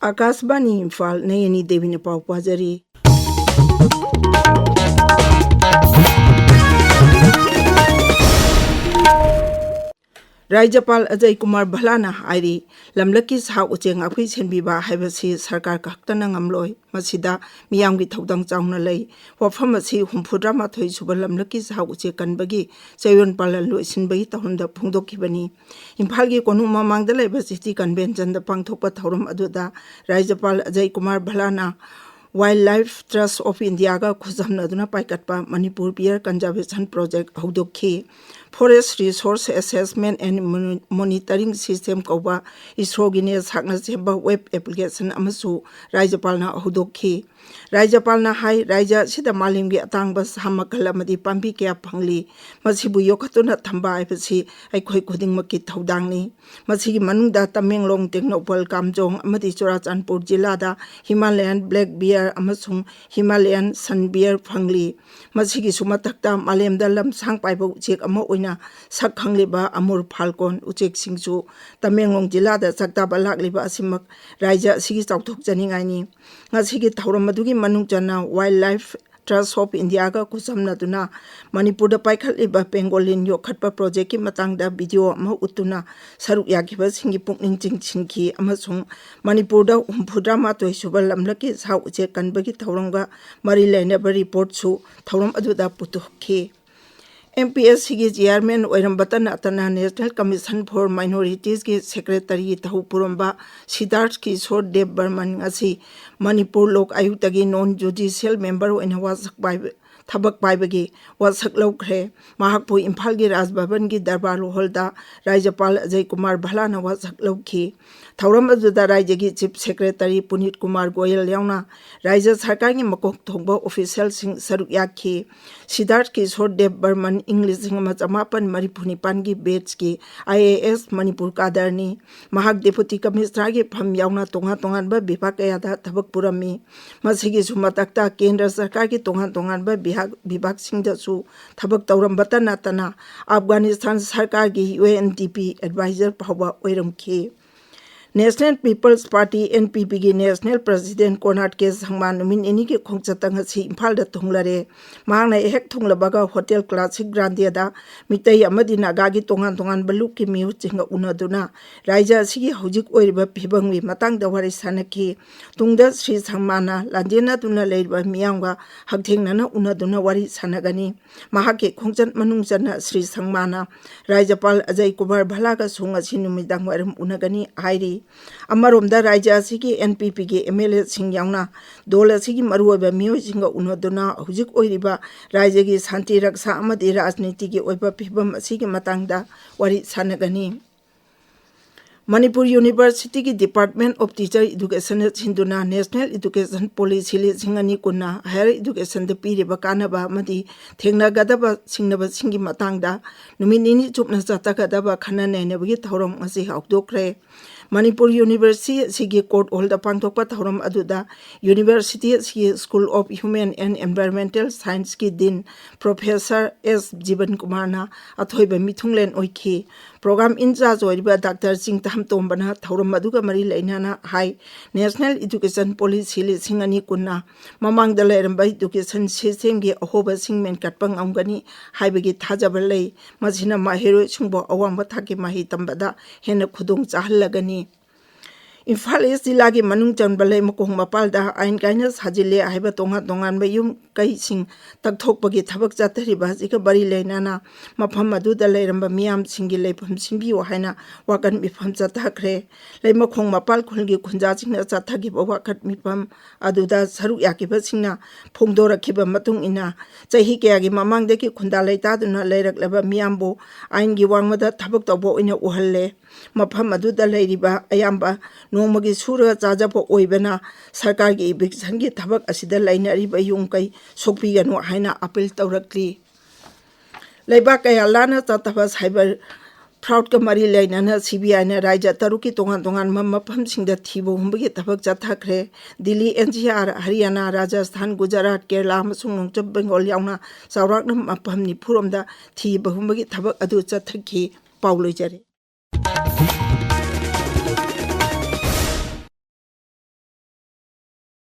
आकाशवाणी इम्फाल नयनी देवी ने पाव पाजरी। राज्यपाल अजय कुमार भलाना आईरी लमलकी सा उचेंग आखुई सेनबीबा हाइबसी सरकार खक्तना ngamloi masida miyamgi thodang chauna lei wafam asi 64 suba lamlaki सा उचे kanbagi chayon palan loisinbagi tahunda phungdokhibani Imphal gi konu mamangda leiba city convention da pangthokpa thorum aduda राज्यपाल अजय कुमार भलाना Wildlife Trust of India ga khuzamnaduna paikatpa Manipur Bear Conservation Project haudoki Forest Resource Assessment and Monitoring System kauba isrogine sakna semba web application amasu Rajapalna haudoki Rajapalna hai Raja sida malimgi atangba samakala madi pambi kya phangli masibu yokhatuna thamba aibasi aikhoi khudingmaki thodangni masigi manungda Tamenglong Technopol Kamjong amadi Churachandpur jilada Himalayan Black Bear amasung Himalayan Sun Bear phangli masigi sumatakta malemda lamsang paiba uchek ama oina sak khangliba amur falcon uchek singchu Tamenglong jilada sakta balakliba asimak raija sigi chauthok janingaini ngasigi thauram madugi manungchana Wildlife Trust of India ga kusamnaduna Manipur da paikhatliba pangolin yokhatpa project ki matangda video ama utuna saruk yakiba singi pukning chingchinki amasung Manipur da umphudra toi subal lamlaki sa uche kanbagi thauramga mari lainaba report su thauram aduda putukhi MPSC की chairman ओरमबतन अतना national commission for minorities के secretary तहु पुरंबा सिद्धार्थ किशोर देव बर्मन असी मणिपुर लोक आयुक्त की non judicial member ओइना वासक थबक पाइबगी वासक लौख्रे महाकपु इम्फाल की राजभवन की दरबार हॉलदा राज्यपाल अजय कुमार भलाना वासक लौखी थौरम अदुदा राज्य की चीफ सेक्रेटरी पुनीत कुमार गोयल यावना राज्य सरकार की मकोक थोंबा ऑफिशियल सिंह सरुक याखी सिद्धार्थ किशोर देव बर्मन इंग्लिश सिंह समापन मरिपुनिपान की बेच की IAS मणिपुर कादरनी महाक डेपुटी कमिश्नर की फम यावना तोंगा तोंगान बा विभाग कयादा थबक पुरमी मसिगी सुमतक्ता केंद्र सरकार की तोंगा तोंगान बा विभाग सिंहदसु थबक तौरमबता नातना अफगानिस्तान सरकार की UNDP एडवाइजर फावबा ओइरमखी नेशनल पीपल्स पार्टी NPP की नेशनल प्रेसिडेंट कोनाट के संगमान नुमिन इनी के खोंगचतंग अछि इम्फाल दा थुंगलरे मांगना हेक थुंगलबगा होटल क्लासिक ग्रांडियादा मितै अमदि नागा की तोंगान तोंगान बलुक की मिउ चिंग उनदुना राज्य असिगी हौजिक ओइरिबा फिबंगि मतंग दा वारि सानकी तुंगदा श्री संगमाना लांजेना तुना लेइबा मियांगा हकथेंगना उनदुना वारि सानगनी महाके खोंगचन मनुंगजना श्री संगमाना राज्यपाल अजय कुमार भलागा सुंगसि नुमिदांग वारम उनगनी आइरी अमरोमदा राज्य असिगी NPP के MLA सिंह यावना दोल असिगी मरुओबा मियोजिंग उनदुना हुजिक ओइरिबा राज्य की शांति रक्षा अमदि राजनीति की ओइबा फिबम असिगी मतंगदा वारि सानगनी मणिपुर यूनिवर्सिटी की डिपार्टमेंट ऑफ टीचर एजुकेशन सिंधुना नेशनल एजुकेशन पॉलिसी लिंगनी कुन्ना हायर एजुकेशन द पीरिबा कानबा मदि थेंगनागदबा सिंगनबा सिंगी मतंगदा नुमिनिनी चुपना चतगदबा खना नैनबगी थौरम असी हौदोखरे मणिपुर यूनिवर्सिटी की कोर्ट हॉल पांथोकपा थौरम अदुदा यूनिवर्सिटी की school of human and environmental science की dean professor S Jeevan Kumar ना अथोइबा मिथुंगलेन ओइखी प्रोग्राम इंचार्ज ओइबा डॉक्टर चिंगताम तोंबना थौरम अदुगा मरी लैनाना हाई नेशनल एजुकेशन पॉलिसी लिंगनी कुन्ना ममांगदा लेरंबा एजुकेशन सिस्टम की अहोबा सिंगमेन कटपंग अंगनी हाइबगी थाजबा लै मसिना माहेरो सिंगबो अवांबा थाकी माही तंबदा हेन खुदोंग चाहलगनी इम्फाल ईस्ट जिला की मनुंग चंबले मकोंग मपालदा आइन काइना साजिले आइबा तोंगा तोंगान बयुम कई सिंग तकथोकपगी थबक जातरिबा जिका बरी लेनाना मफम अदुदा लेरंबा मियाम सिंगी लेफम सिंबियो हाइना वाकन मिफम चतखरे लेमखोंग मपाल खुलगी खुंजा सिंगना चतगी वाकत मिफम अदुदा सरुक याकिबा सिंगना फोंगदोरखिबा मतुंग इना चही कयागी ममांगदगी खुंदा लेतादुना लेरकलबा मियामबो आइनगी वांगमदा थबक तबो इना उहल्ले मफम अदुदा लेरिबा अयाम्बा नोमगी सूरगा चाजबो ओइबना सरकार की इविक्शन की थबक असिदा लाइनरिबा युम कई सोकपिगनो हाइना अपील तौरक्ली लेबा कया लाना ततबा साइबर फ्रॉड का मरी लेना CBI ने राज्य तरुक की तोंगान तोंगान मफम सिंगदा थीबो हुंबगी थबक चथखरे दिल्ली NCR हरियाणा राजस्थान गुजरात केरला अमसुंग नोंगचब बेंगल यावना चौराकना मफम निफुरोमदा थीबो हुंबगी थबक अदु चथखी पाउलोइजरे।